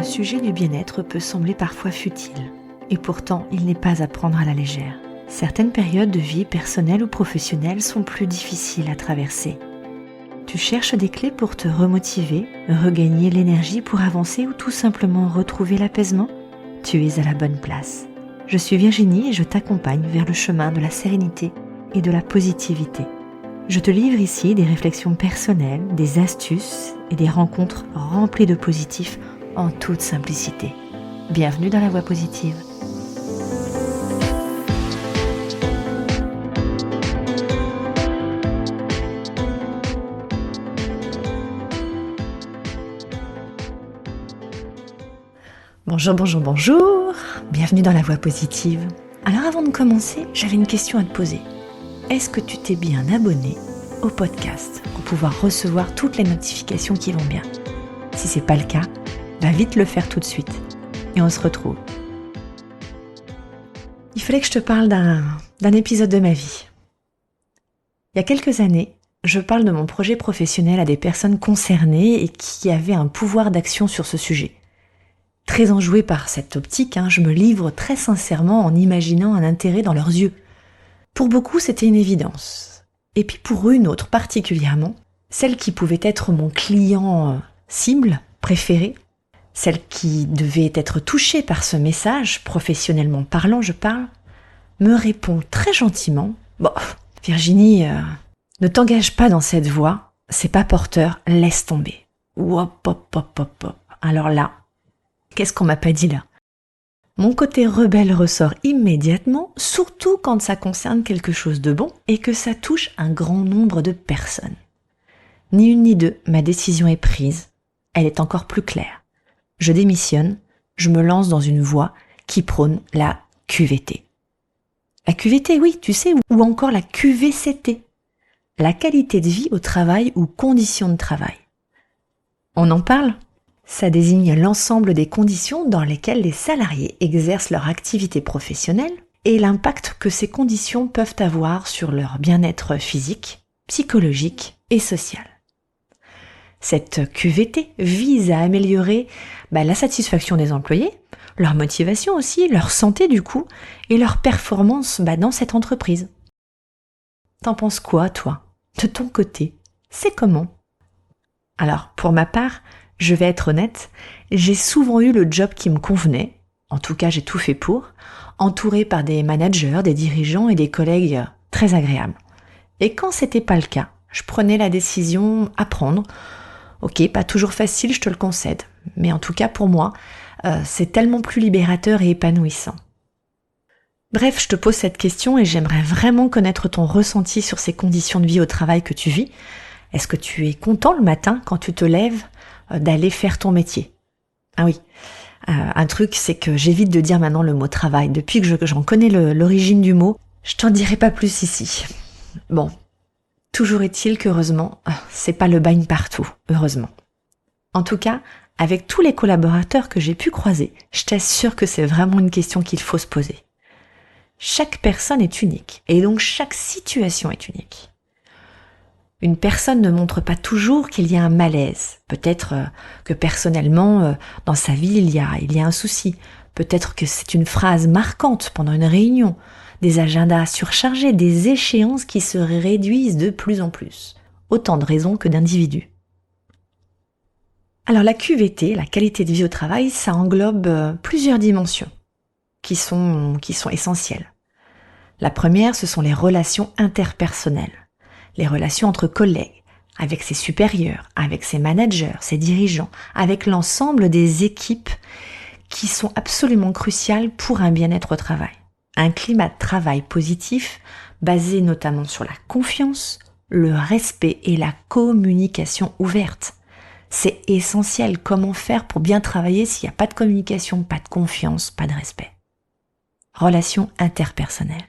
sujet du bien-être peut sembler parfois futile. Et pourtant, il n'est pas à prendre à la légère. Certaines périodes de vie personnelle ou professionnelle sont plus difficiles à traverser. Tu cherches des clés pour te remotiver, regagner l'énergie pour avancer ou tout simplement retrouver l'apaisement ? Tu es à la bonne place. Je suis Virginie et je t'accompagne vers le chemin de la sérénité et de la positivité. Je te livre ici des réflexions personnelles, des astuces et des rencontres remplies de positifs en toute simplicité. Bienvenue dans la voie positive. Bonjour, bienvenue dans la voie positive. Alors avant de commencer, j'avais une question à te poser. Est-ce que tu t'es bien abonné au podcast pour pouvoir recevoir toutes les notifications qui vont bien ? Si c'est pas le cas, va vite le faire tout de suite et on se retrouve. Il fallait que je te parle d'un épisode de ma vie. Il y a quelques années, je parle de mon projet professionnel à des personnes concernées et qui avaient un pouvoir d'action sur ce sujet. Très enjouée par cette optique, je me livre très sincèrement en imaginant un intérêt dans leurs yeux. Pour beaucoup, c'était une évidence. Et puis pour une autre particulièrement, celle qui pouvait être mon client cible, préféré, celle qui devait être touchée par ce message, professionnellement parlant, je parle, me répond très gentiment « Bon, Virginie, ne t'engage pas dans cette voie, c'est pas porteur, laisse tomber. » Hop. Alors là, qu'est-ce qu'on m'a pas dit là ? Mon côté rebelle ressort immédiatement, surtout quand ça concerne quelque chose de bon et que ça touche un grand nombre de personnes. Ni une ni deux, ma décision est prise. Elle est encore plus claire. Je démissionne, je me lance dans une voie qui prône la QVT. La QVT, oui, tu sais, ou encore la QVCT. La qualité de vie au travail ou conditions de travail. On en parle ? Ça désigne l'ensemble des conditions dans lesquelles les salariés exercent leur activité professionnelle et l'impact que ces conditions peuvent avoir sur leur bien-être physique, psychologique et social. Cette QVT vise à améliorer la satisfaction des employés, leur motivation aussi, leur santé du coup, et leur performance dans cette entreprise. T'en penses quoi, toi ? De ton côté, c'est comment ? Alors, pour ma part, je vais être honnête, j'ai souvent eu le job qui me convenait, en tout cas j'ai tout fait pour, entouré par des managers, des dirigeants et des collègues très agréables. Et quand c'était pas le cas, je prenais la décision à prendre. Ok, pas toujours facile, je te le concède, mais en tout cas pour moi, c'est tellement plus libérateur et épanouissant. Bref, je te pose cette question et j'aimerais vraiment connaître ton ressenti sur ces conditions de vie au travail que tu vis. Est-ce que tu es content le matin quand tu te lèves d'aller faire ton métier ? Ah oui, un truc c'est que j'évite de dire maintenant le mot travail. Depuis que j'en connais l'origine du mot, je t'en dirai pas plus ici. Bon, toujours est-il qu'heureusement, c'est pas le bagne partout, heureusement. En tout cas, avec tous les collaborateurs que j'ai pu croiser, je t'assure que c'est vraiment une question qu'il faut se poser. Chaque personne est unique et donc chaque situation est unique. Une personne ne montre pas toujours qu'il y a un malaise. Peut-être que personnellement, dans sa vie, il y a un souci. Peut-être que c'est une phrase marquante pendant une réunion, des agendas surchargés, des échéances qui se réduisent de plus en plus. Autant de raisons que d'individus. Alors la QVT, la qualité de vie au travail, ça englobe plusieurs dimensions qui sont essentielles. La première, ce sont les relations interpersonnelles. Les relations entre collègues, avec ses supérieurs, avec ses managers, ses dirigeants, avec l'ensemble des équipes qui sont absolument cruciales pour un bien-être au travail. Un climat de travail positif basé notamment sur la confiance, le respect et la communication ouverte. C'est essentiel. Comment faire pour bien travailler s'il n'y a pas de communication, pas de confiance, pas de respect ? Relations interpersonnelles.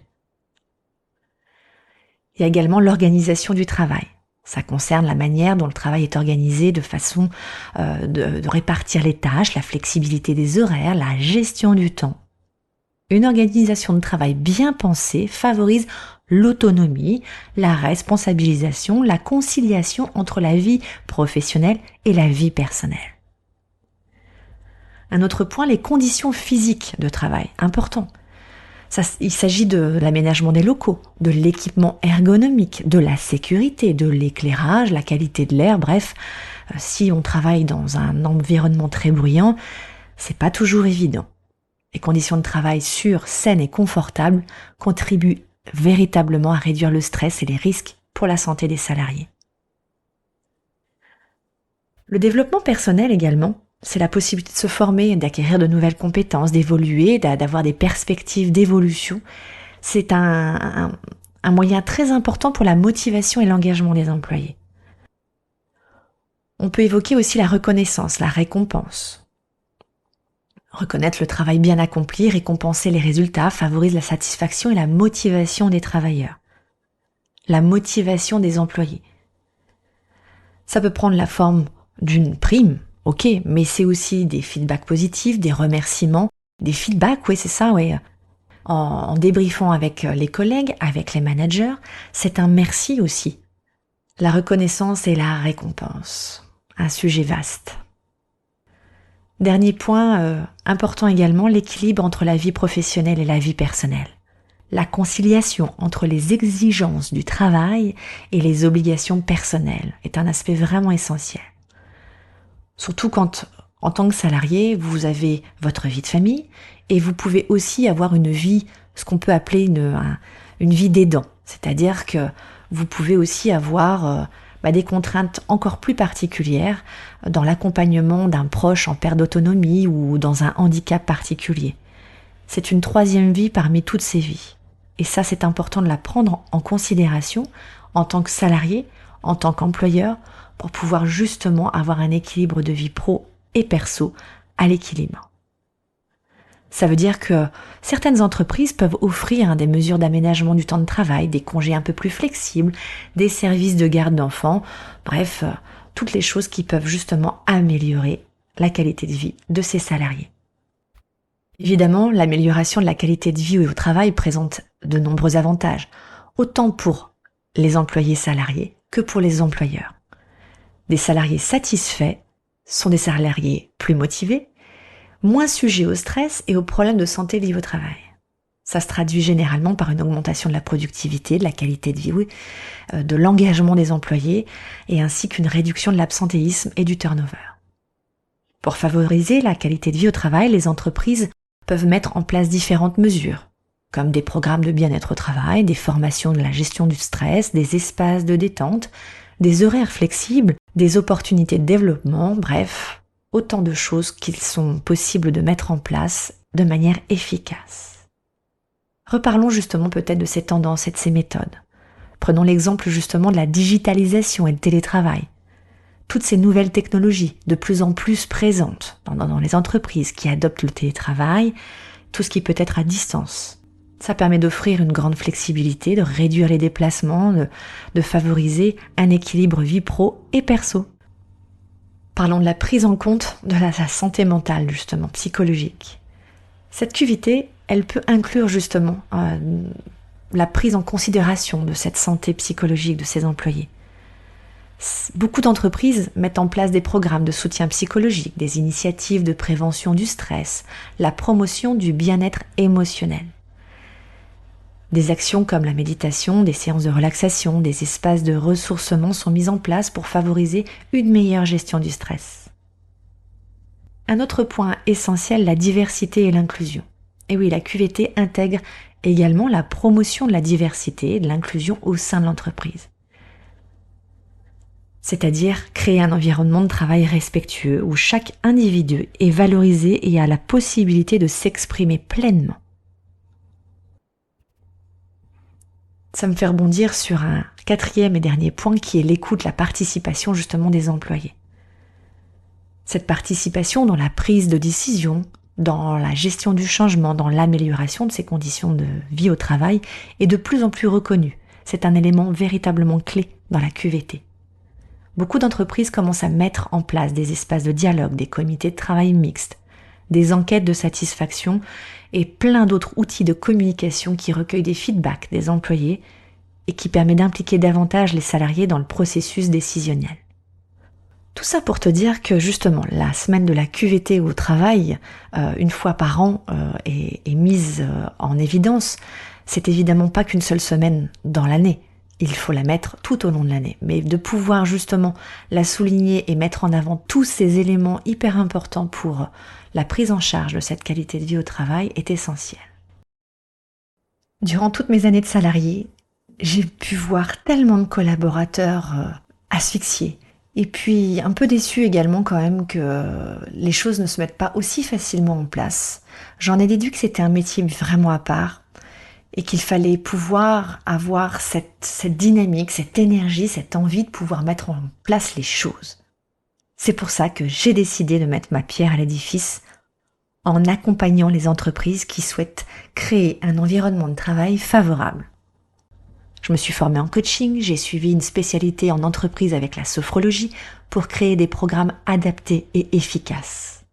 Il y a également l'organisation du travail. Ça concerne la manière dont le travail est organisé de façon de répartir les tâches, la flexibilité des horaires, la gestion du temps. Une organisation de travail bien pensée favorise l'autonomie, la responsabilisation, la conciliation entre la vie professionnelle et la vie personnelle. Un autre point, les conditions physiques de travail, important. Il s'agit de l'aménagement des locaux, de l'équipement ergonomique, de la sécurité, de l'éclairage, la qualité de l'air, bref, si on travaille dans un environnement très bruyant, c'est pas toujours évident. Les conditions de travail sûres, saines et confortables contribuent véritablement à réduire le stress et les risques pour la santé des salariés. Le développement personnel également, c'est la possibilité de se former, d'acquérir de nouvelles compétences, d'évoluer, d'avoir des perspectives d'évolution. C'est un moyen très important pour la motivation et l'engagement des employés. On peut évoquer aussi la reconnaissance, la récompense. Reconnaître le travail bien accompli, récompenser les résultats, favorise la satisfaction et la motivation des travailleurs. La motivation des employés. Ça peut prendre la forme d'une prime, ok, mais c'est aussi des feedbacks positifs, des remerciements, des feedbacks, oui c'est ça, oui. En débriefant avec les collègues, avec les managers, c'est un merci aussi. La reconnaissance et la récompense, un sujet vaste. Dernier point important également, l'équilibre entre la vie professionnelle et la vie personnelle. La conciliation entre les exigences du travail et les obligations personnelles est un aspect vraiment essentiel. Surtout quand, en tant que salarié, vous avez votre vie de famille et vous pouvez aussi avoir une vie, ce qu'on peut appeler une vie d'aidant. C'est-à-dire que vous pouvez aussi avoir des contraintes encore plus particulières dans l'accompagnement d'un proche en perte d'autonomie ou dans un handicap particulier. C'est une troisième vie parmi toutes ces vies. Et ça, c'est important de la prendre en considération en tant que salarié, en tant qu'employeur, pour pouvoir justement avoir un équilibre de vie pro et perso à l'équilibre. Ça veut dire que certaines entreprises peuvent offrir des mesures d'aménagement du temps de travail, des congés un peu plus flexibles, des services de garde d'enfants, bref, toutes les choses qui peuvent justement améliorer la qualité de vie de ces salariés. Évidemment, l'amélioration de la qualité de vie au travail présente de nombreux avantages, autant pour les employés salariés que pour les employeurs. Des salariés satisfaits sont des salariés plus motivés, moins sujets au stress et aux problèmes de santé liés au travail. Ça se traduit généralement par une augmentation de la productivité, de la qualité de vie, de l'engagement des employés et ainsi qu'une réduction de l'absentéisme et du turnover. Pour favoriser la qualité de vie au travail, les entreprises peuvent mettre en place différentes mesures, comme des programmes de bien-être au travail, des formations de la gestion du stress, des espaces de détente, des horaires flexibles, des opportunités de développement, bref, autant de choses qu'il sont possibles de mettre en place de manière efficace. Reparlons justement peut-être de ces tendances et de ces méthodes. Prenons l'exemple justement de la digitalisation et le télétravail. Toutes ces nouvelles technologies de plus en plus présentes dans les entreprises qui adoptent le télétravail, tout ce qui peut être à distance. Ça permet d'offrir une grande flexibilité, de réduire les déplacements, de favoriser un équilibre vie pro et perso. Parlons de la prise en compte de la santé mentale, justement, psychologique. Cette QVT, elle peut inclure justement la prise en considération de cette santé psychologique de ses employés. Beaucoup d'entreprises mettent en place des programmes de soutien psychologique, des initiatives de prévention du stress, la promotion du bien-être émotionnel. Des actions comme la méditation, des séances de relaxation, des espaces de ressourcement sont mis en place pour favoriser une meilleure gestion du stress. Un autre point essentiel, la diversité et l'inclusion. Et oui, la QVT intègre également la promotion de la diversité et de l'inclusion au sein de l'entreprise. C'est-à-dire créer un environnement de travail respectueux où chaque individu est valorisé et a la possibilité de s'exprimer pleinement. Ça me fait rebondir sur un quatrième et dernier point qui est l'écoute, la participation justement des employés. Cette participation dans la prise de décision, dans la gestion du changement, dans l'amélioration de ces conditions de vie au travail est de plus en plus reconnue. C'est un élément véritablement clé dans la QVT. Beaucoup d'entreprises commencent à mettre en place des espaces de dialogue, des comités de travail mixtes, des enquêtes de satisfaction et plein d'autres outils de communication qui recueillent des feedbacks des employés et qui permettent d'impliquer davantage les salariés dans le processus décisionnel. Tout ça pour te dire que justement, la semaine de la QVT au travail, une fois par an, est mise en évidence. C'est évidemment pas qu'une seule semaine dans l'année. Il faut la mettre tout au long de l'année. Mais de pouvoir justement la souligner et mettre en avant tous ces éléments hyper importants pour la prise en charge de cette qualité de vie au travail est essentiel. Durant toutes mes années de salarié, j'ai pu voir tellement de collaborateurs asphyxiés. Et puis un peu déçue également quand même que les choses ne se mettent pas aussi facilement en place. J'en ai déduit que c'était un métier vraiment à part et qu'il fallait pouvoir avoir cette dynamique, cette énergie, cette envie de pouvoir mettre en place les choses. C'est pour ça que j'ai décidé de mettre ma pierre à l'édifice en accompagnant les entreprises qui souhaitent créer un environnement de travail favorable. Je me suis formée en coaching, j'ai suivi une spécialité en entreprise avec la sophrologie pour créer des programmes adaptés et efficaces.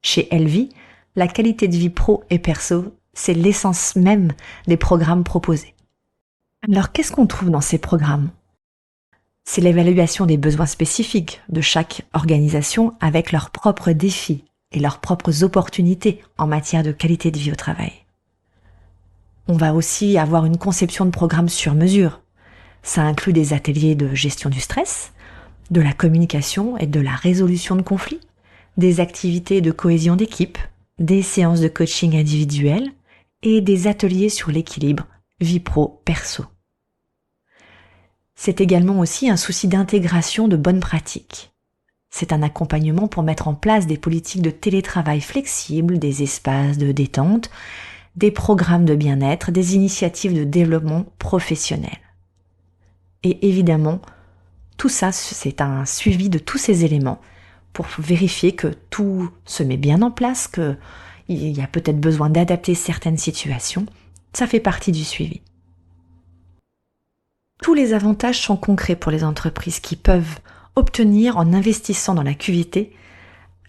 Chez Elvie, la qualité de vie pro et perso, c'est l'essence même des programmes proposés. Alors qu'est-ce qu'on trouve dans ces programmes ? C'est l'évaluation des besoins spécifiques de chaque organisation avec leurs propres défis et leurs propres opportunités en matière de qualité de vie au travail. On va aussi avoir une conception de programme sur mesure. Ça inclut des ateliers de gestion du stress, de la communication et de la résolution de conflits, des activités de cohésion d'équipe, des séances de coaching individuel et des ateliers sur l'équilibre vie pro-perso. C'est également aussi un souci d'intégration de bonnes pratiques. C'est un accompagnement pour mettre en place des politiques de télétravail flexibles, des espaces de détente, des programmes de bien-être, des initiatives de développement professionnel. Et évidemment, tout ça, c'est un suivi de tous ces éléments pour vérifier que tout se met bien en place, qu'il y a peut-être besoin d'adapter certaines situations. Ça fait partie du suivi. Tous les avantages sont concrets pour les entreprises qui peuvent obtenir en investissant dans la QVT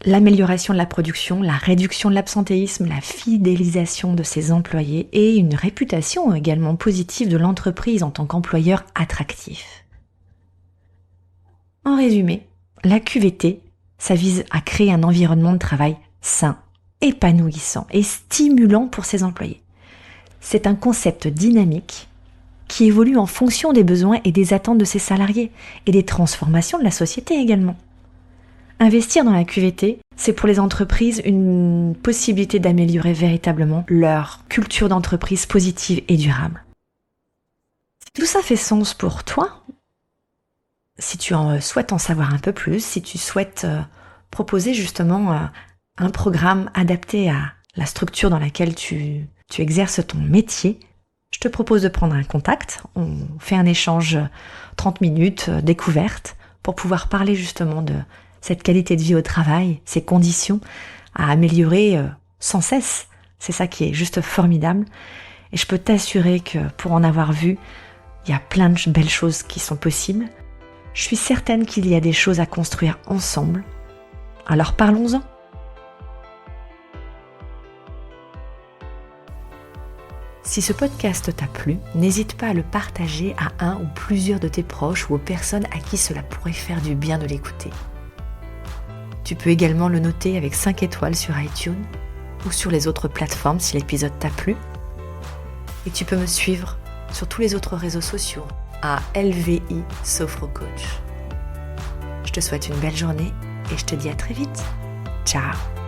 l'amélioration de la production, la réduction de l'absentéisme, la fidélisation de ses employés et une réputation également positive de l'entreprise en tant qu'employeur attractif. En résumé, la QVT, ça vise à créer un environnement de travail sain, épanouissant et stimulant pour ses employés. C'est un concept dynamique qui évolue en fonction des besoins et des attentes de ses salariés et des transformations de la société également. Investir dans la QVT, c'est pour les entreprises une possibilité d'améliorer véritablement leur culture d'entreprise positive et durable. Si tout ça fait sens pour toi, si tu souhaites en savoir un peu plus, si tu souhaites proposer justement un programme adapté à la structure dans laquelle tu exerces ton métier, je te propose de prendre un contact. On fait un échange 30 minutes découverte pour pouvoir parler justement de cette qualité de vie au travail, ces conditions à améliorer sans cesse. C'est ça qui est juste formidable. Et je peux t'assurer que pour en avoir vu, il y a plein de belles choses qui sont possibles. Je suis certaine qu'il y a des choses à construire ensemble. Alors parlons-en. Si ce podcast t'a plu, n'hésite pas à le partager à un ou plusieurs de tes proches ou aux personnes à qui cela pourrait faire du bien de l'écouter. Tu peux également le noter avec 5 étoiles sur iTunes ou sur les autres plateformes si l'épisode t'a plu. Et tu peux me suivre sur tous les autres réseaux sociaux à LVI Sophrocoach. Je te souhaite une belle journée et je te dis à très vite. Ciao!